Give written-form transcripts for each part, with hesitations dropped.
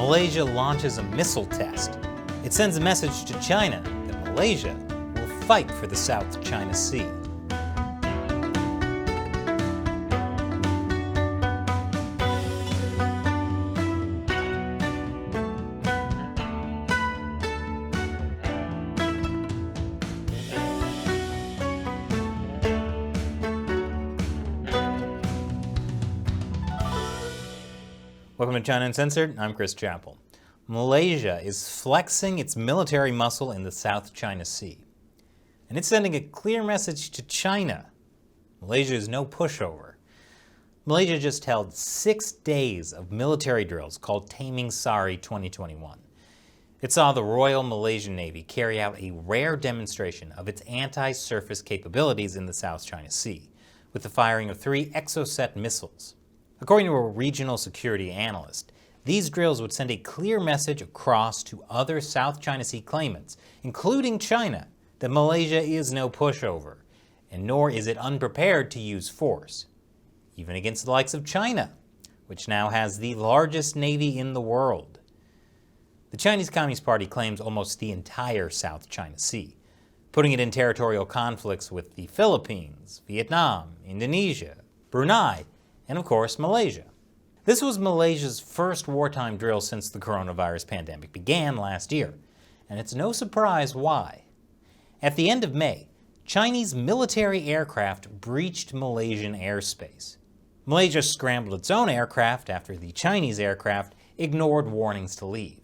Malaysia launches a missile test. It sends a message to China that Malaysia will fight for the South China Sea. Welcome to China Uncensored. I'm Chris Chappell. Malaysia is flexing its military muscle in the South China Sea. And it's sending a clear message to China. Malaysia is no pushover. Malaysia just held 6 days of military drills called Taming Sari 2021. It saw the Royal Malaysian Navy carry out a rare demonstration of its anti-surface capabilities in the South China Sea, with the firing of 3 Exocet missiles. According to a regional security analyst, these drills would send a clear message across to other South China Sea claimants, including China, that Malaysia is no pushover, and nor is it unprepared to use force, even against the likes of China, which now has the largest navy in the world. The Chinese Communist Party claims almost the entire South China Sea, putting it in territorial conflicts with the Philippines, Vietnam, Indonesia, Brunei, and of course, Malaysia. This was Malaysia's first wartime drill since the coronavirus pandemic began last year, and it's no surprise why. At the end of May, Chinese military aircraft breached Malaysian airspace. Malaysia scrambled its own aircraft after the Chinese aircraft ignored warnings to leave.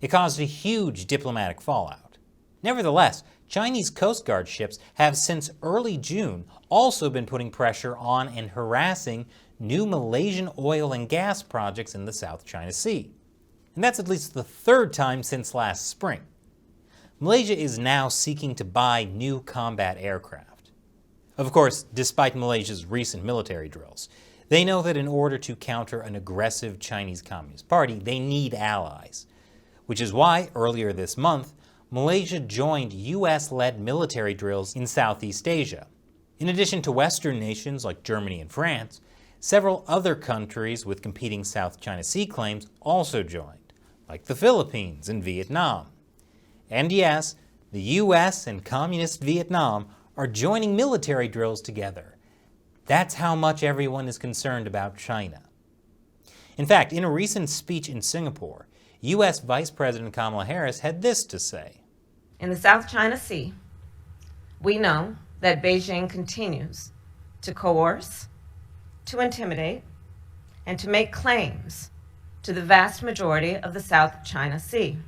It caused a huge diplomatic fallout. Nevertheless, Chinese Coast Guard ships have since early June also been putting pressure on and harassing new Malaysian oil and gas projects in the South China Sea. And that's at least the 3rd time since last spring. Malaysia is now seeking to buy new combat aircraft. Of course, despite Malaysia's recent military drills, they know that in order to counter an aggressive Chinese Communist Party, they need allies. Which is why, earlier this month, Malaysia joined US-led military drills in Southeast Asia. In addition to Western nations like Germany and France, several other countries with competing South China Sea claims also joined, like the Philippines and Vietnam. And yes, the US and Communist Vietnam are joining military drills together. That's how much everyone is concerned about China. In fact, in a recent speech in Singapore, US Vice President Kamala Harris had this to say. In the South China Sea, we know that Beijing continues to coerce, to intimidate, and to make claims to the vast majority of the South China Sea.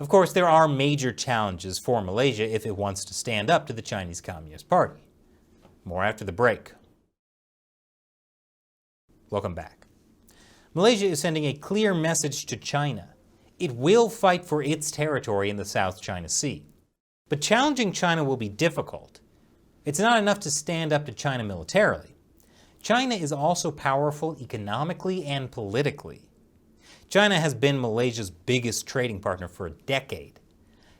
Of course, there are major challenges for Malaysia if it wants to stand up to the Chinese Communist Party. More after the break. Welcome back. Malaysia is sending a clear message to China. It will fight for its territory in the South China Sea. But challenging China will be difficult. It's not enough to stand up to China militarily. China is also powerful economically and politically. China has been Malaysia's biggest trading partner for a decade.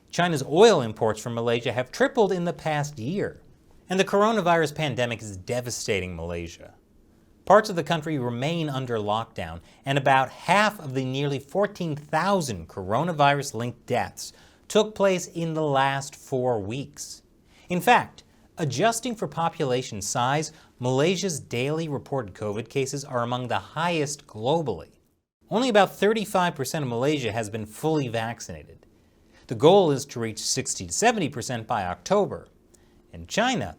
China's oil imports from Malaysia have tripled in the past year. And the coronavirus pandemic is devastating Malaysia. Parts of the country remain under lockdown, and about half of the nearly 14,000 coronavirus-linked deaths took place in the last 4 weeks. In fact, adjusting for population size, Malaysia's daily reported COVID cases are among the highest globally. Only about 35% of Malaysia has been fully vaccinated. The goal is to reach 60 to 70% by October. And China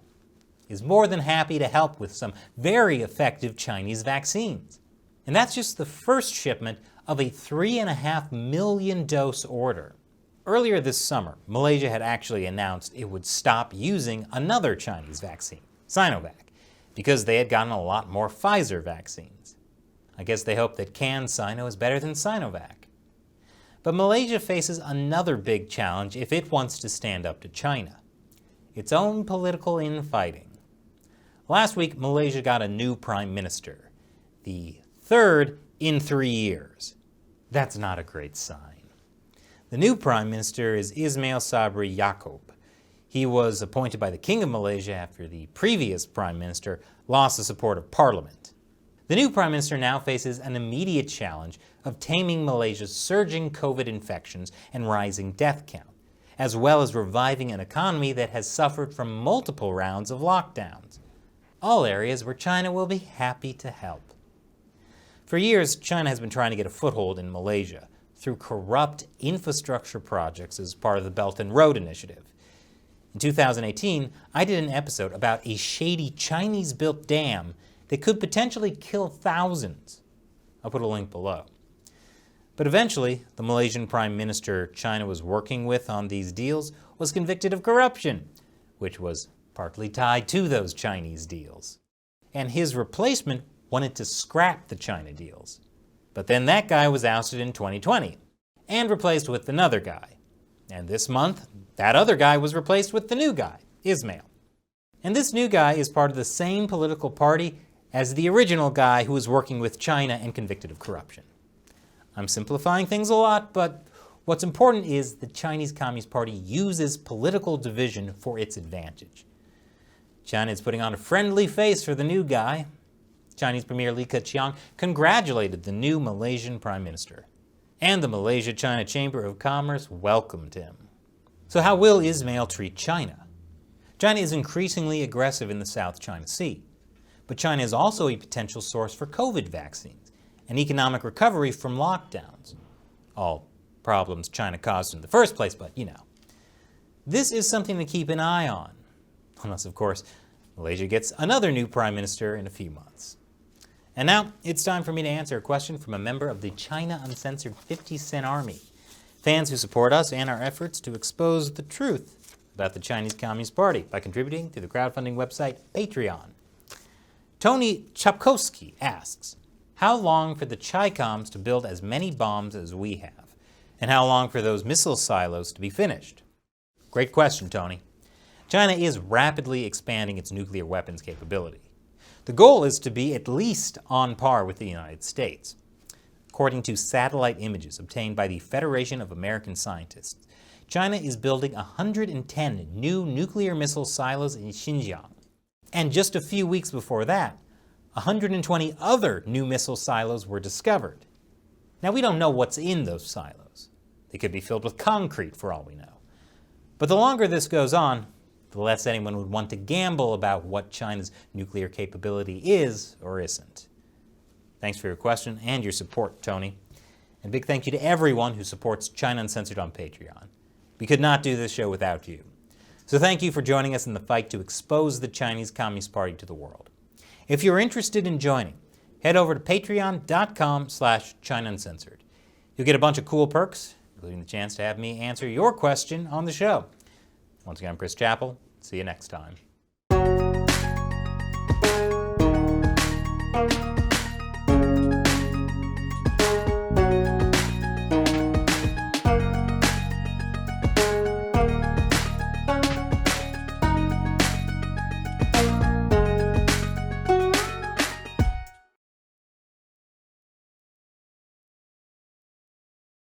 is more than happy to help with some very effective Chinese vaccines. And that's just the first shipment of a 3.5 million dose order. Earlier this summer, Malaysia had actually announced it would stop using another Chinese vaccine, Sinovac, because they had gotten a lot more Pfizer vaccines. I guess they hope that canned Sino is better than Sinovac. But Malaysia faces another big challenge if it wants to stand up to China: its own political infighting. Last week, Malaysia got a new prime minister, the 3rd in 3 years. That's not a great sign. The new prime minister is Ismail Sabri Yaakob. He was appointed by the King of Malaysia after the previous prime minister lost the support of parliament. The new Prime Minister now faces an immediate challenge of taming Malaysia's surging COVID infections and rising death count, as well as reviving an economy that has suffered from multiple rounds of lockdowns, all areas where China will be happy to help. For years, China has been trying to get a foothold in Malaysia through corrupt infrastructure projects as part of the Belt and Road Initiative. In 2018, I did an episode about a shady Chinese-built dam that could potentially kill thousands. I'll put a link below. But eventually, the Malaysian Prime Minister China was working with on these deals was convicted of corruption, which was partly tied to those Chinese deals. And his replacement wanted to scrap the China deals. But then that guy was ousted in 2020 and replaced with another guy. And this month, that other guy was replaced with the new guy, Ismail. And this new guy is part of the same political party as the original guy who was working with China and convicted of corruption. I'm simplifying things a lot, but what's important is the Chinese Communist Party uses political division for its advantage. China is putting on a friendly face for the new guy. Chinese Premier Li Keqiang congratulated the new Malaysian Prime Minister, and the Malaysia-China Chamber of Commerce welcomed him. So how will Ismail treat China? China is increasingly aggressive in the South China Sea, but China is also a potential source for COVID vaccines and economic recovery from lockdowns. All problems China caused in the first place, but you know. This is something to keep an eye on, unless of course Malaysia gets another new Prime Minister in a few months. And now, it's time for me to answer a question from a member of the China Uncensored 50 Cent Army, fans who support us and our efforts to expose the truth about the Chinese Communist Party by contributing to the crowdfunding website Patreon. Tony Chapkowski asks, how long for the Chi-Coms to build as many bombs as we have? And how long for those missile silos to be finished? Great question, Tony. China is rapidly expanding its nuclear weapons capability. The goal is to be at least on par with the United States. According to satellite images obtained by the Federation of American Scientists, China is building 110 new nuclear missile silos in Xinjiang. And just a few weeks before that, 120 other new missile silos were discovered. Now, we don't know what's in those silos. They could be filled with concrete for all we know. But the longer this goes on, the less anyone would want to gamble about what China's nuclear capability is or isn't. Thanks for your question and your support, Tony. And big thank you to everyone who supports China Uncensored on Patreon. We could not do this show without you. So thank you for joining us in the fight to expose the Chinese Communist Party to the world. If you're interested in joining, head over to patreon.com/China Uncensored. You'll get a bunch of cool perks, including the chance to have me answer your question on the show. Once again, I'm Chris Chappell. See you next time.